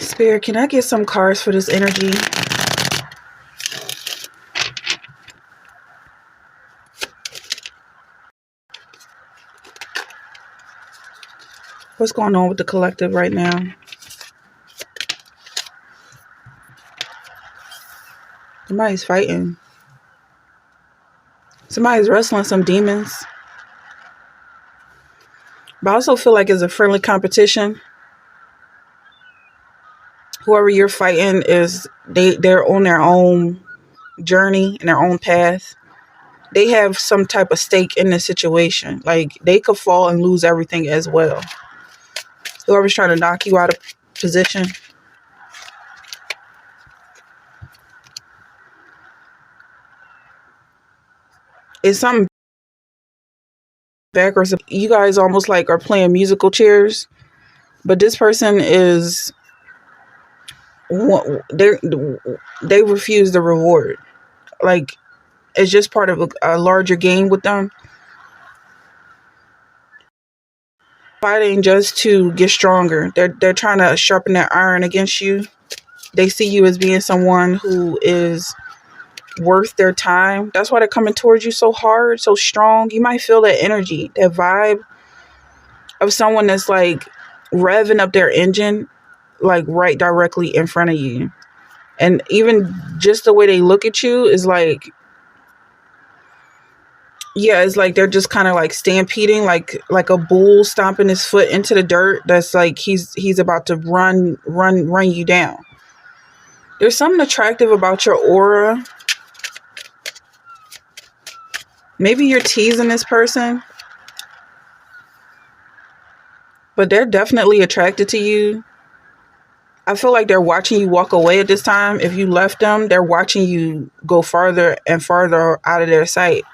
Spirit, can I get some cards for this energy? What's going on with the collective right now? Somebody's fighting. Somebody's wrestling some demons. But I also feel like it's a friendly competition. Whoever you're fighting they're on their own journey and their own path. They have some type of stake in the situation. Like, they could fall and lose everything as well. Whoever's trying to knock you out of position. It's something backwards. You guys almost like are playing musical chairs. But this person is... They refuse the reward. Like, it's just part of a larger game with them. Fighting just to get stronger. They're trying to sharpen that iron against you. They see you as being someone who is worth their time. That's why they're coming towards you so hard, so strong. You might feel that energy, that vibe of someone that's like revving up their engine, like right directly in front of you. And even just the way they look at you is like, yeah, it's like they're just kind of like stampeding, like a bull stomping his foot into the dirt. That's like he's about to run you down. There's something attractive about your aura. Maybe you're teasing this person, but they're definitely attracted to you. I feel like they're watching you walk away at this time. If you left them, they're watching you go farther and farther out of their sight.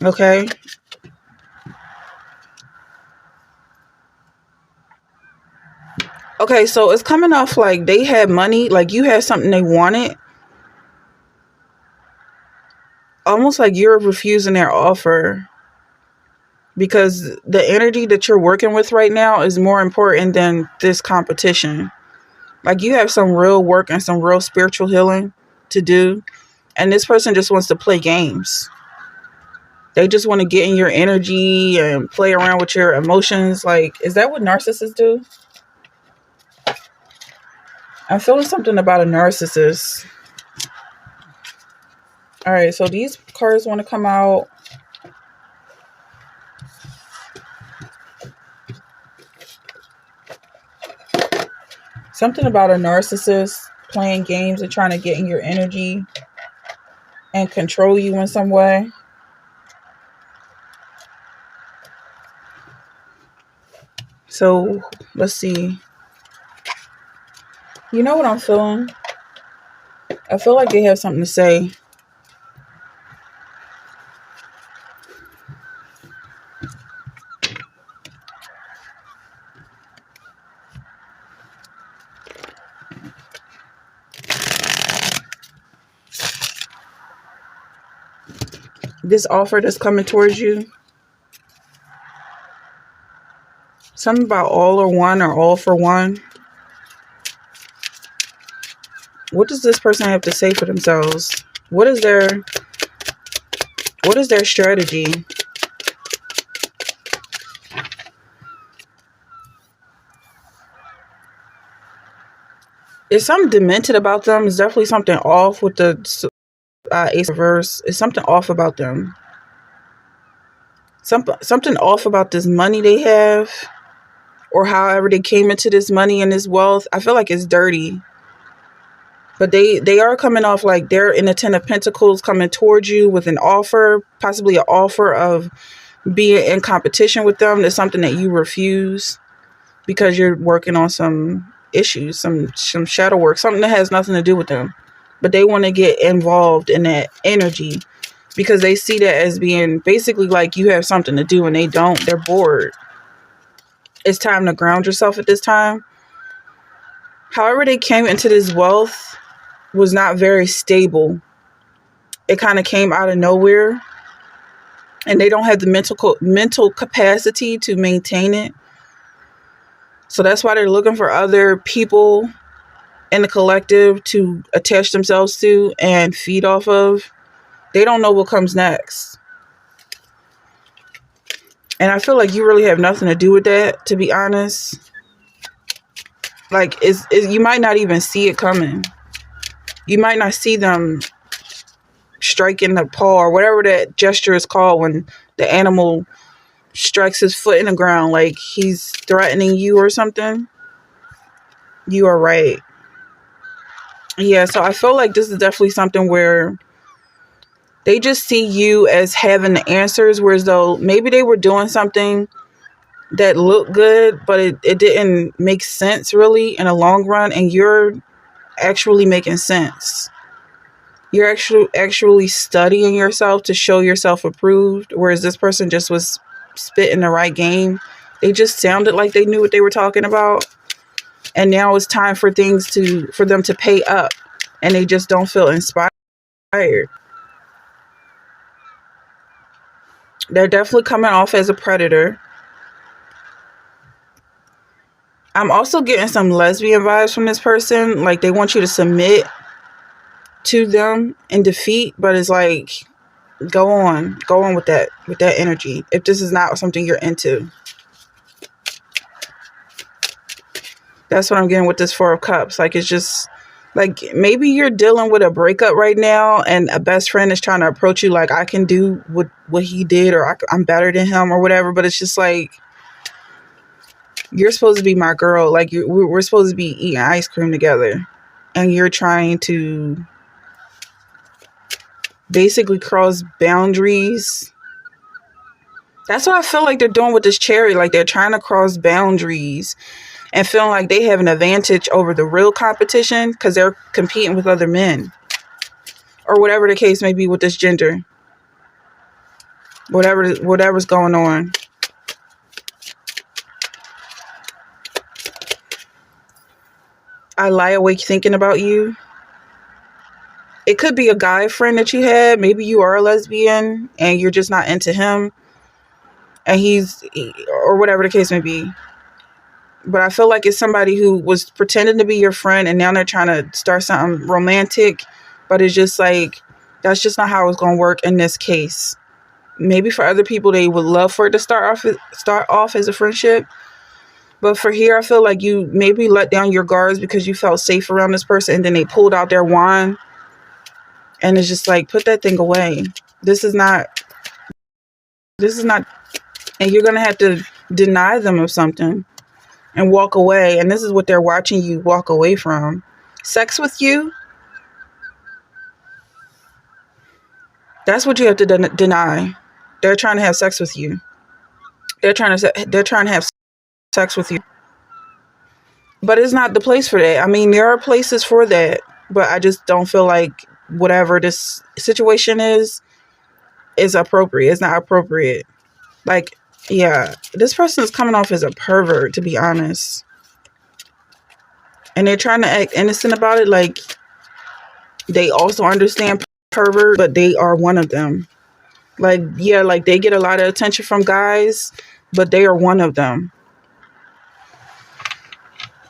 Okay. Okay, so it's coming off like they had money, like you had something they wanted. Almost like you're refusing their offer because the energy that you're working with right now is more important than this competition. Like, you have some real work and some real spiritual healing to do, and this person just wants to play games. They just want to get in your energy and play around with your emotions. Like, is that what narcissists do? I'm feeling something about a narcissist. All right, so these cards want to come out. Something about a narcissist playing games and trying to get in your energy and control you in some way. So let's see. You know what I'm feeling? I feel like they have something to say. This offer that's coming towards you. Something about all or one or all for one. What does this person have to say for themselves? What is their strategy? Is something demented about them? Is definitely something off with the Ace of Reverse. Is something off about them? Something off about this money they have, or however they came into this money and this wealth. I feel like it's dirty. But they are coming off like they're in the Ten of Pentacles coming towards you with an offer, possibly an offer of being in competition with them. There's something that you refuse because you're working on some issues, some shadow work, something that has nothing to do with them. But they want to get involved in that energy because they see that as being basically like you have something to do and they don't. They're bored. It's time to ground yourself at this time. However they came into this wealth was not very stable. It kind of came out of nowhere, and they don't have the mental capacity to maintain it. So that's why they're looking for other people in the collective to attach themselves to and feed off of. They don't know what comes next. And I feel like you really have nothing to do with that, to be honest. Like, you might not even see it coming. You might not see them striking the paw or whatever that gesture is called when the animal strikes his foot in the ground like he's threatening you or something. You are right. Yeah, so I feel like this is definitely something where they just see you as having the answers, whereas though maybe they were doing something that looked good, but it didn't make sense really in the long run, and you're actually making sense. You're actually studying yourself to show yourself approved, whereas this person just was spitting the right game. They just sounded like they knew what they were talking about, and now it's time for for them to pay up, and they just don't feel inspired. They're definitely coming off as a predator. I'm also getting some lesbian vibes from this person. Like, they want you to submit to them in defeat, but it's like, go on with that energy if this is not something you're into. That's what I'm getting with this Four of Cups. Like, it's just like maybe you're dealing with a breakup right now and a best friend is trying to approach you like, I can do what he did, or I'm better than him or whatever, but it's just like, you're supposed to be my girl. Like, we're supposed to be eating ice cream together, and you're trying to basically cross boundaries. That's what I feel like they're doing with this Chariot. Like, they're trying to cross boundaries and feeling like they have an advantage over the real competition because they're competing with other men, or whatever the case may be with this gender. Whatever's going on. I lie awake thinking about you. It could be a guy friend that you had. Maybe you are a lesbian and you're just not into him, and or whatever the case may be. But I feel like it's somebody who was pretending to be your friend, and now they're trying to start something romantic, but it's just like, that's just not how it's going to work in this case. Maybe for other people, they would love for it to start off as a friendship. But for here, I feel like you maybe let down your guards because you felt safe around this person, and then they pulled out their wand, and it's just like, put that thing away. This is not, and you're going to have to deny them of something and walk away. And this is what they're watching you walk away from. Sex with you? That's what you have to deny. They're trying to have sex with you. They're trying to have sex with you. But it's not the place for that. I mean, there are places for that, but I just don't feel like whatever this situation is appropriate. It's not appropriate. Like, yeah, this person is coming off as a pervert, to be honest. And they're trying to act innocent about it. Like, they also understand pervert, but they are one of them. Like, yeah, like they get a lot of attention from guys, but they are one of them.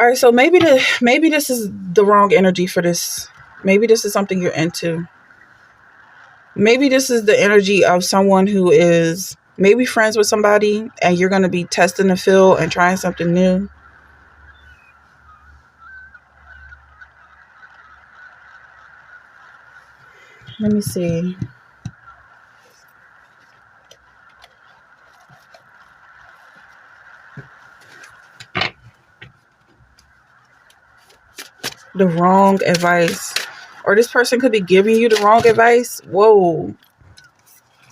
All right, so maybe this is the wrong energy for this. Maybe this is something you're into. Maybe this is the energy of someone who is maybe friends with somebody, and you're going to be testing the field and trying something new. Let me see. The wrong advice. Or this person could be giving you the wrong advice. Whoa.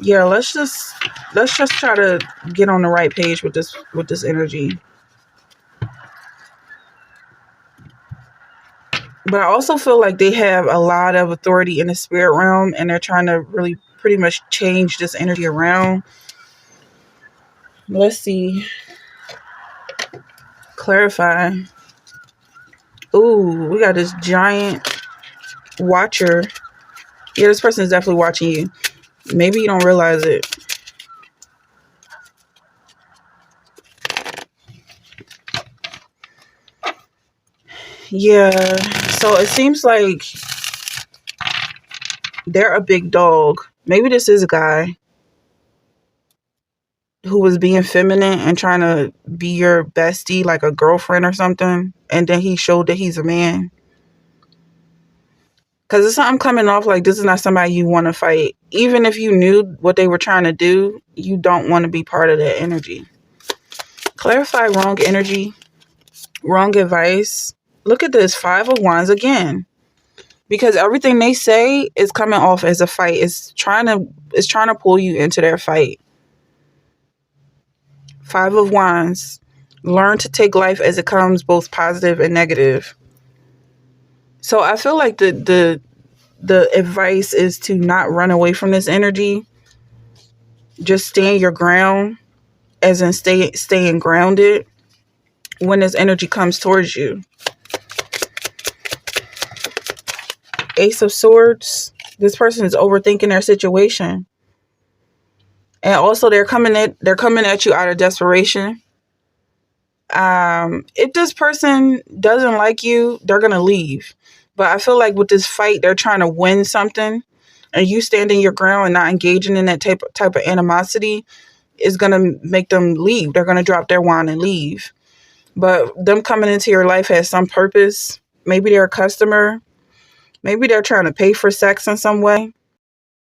Yeah, let's just try to get on the right page with this energy. But I also feel like they have a lot of authority in the spirit realm, and they're trying to really pretty much change this energy around. Let's see. Clarify. Ooh, we got this giant watcher. Yeah, this person is definitely watching you. Maybe you don't realize it. Yeah. So it seems like they're a big dog. Maybe this is a guy who was being feminine and trying to be your bestie, like a girlfriend or something. And then he showed that he's a man. Because it's something coming off like this is not somebody you want to fight. Even if you knew what they were trying to do, you don't want to be part of that energy. Clarify wrong energy, wrong advice. Look at this, 5 of Wands again. Because everything they say is coming off as a fight. It's trying to pull you into their fight. 5 of Wands. Learn to take life as it comes, both positive and negative. So I feel like the advice is to not run away from this energy. Just stand your ground, as in staying grounded when this energy comes towards you. Ace of Swords. This person is overthinking their situation. And also they're coming at you out of desperation. If this person doesn't like you, they're gonna leave. But I feel like with this fight, they're trying to win something, and you standing your ground and not engaging in that type of animosity is gonna make them leave. They're gonna drop their wand and leave. But them coming into your life has some purpose. Maybe they're a customer. Maybe they're trying to pay for sex in some way.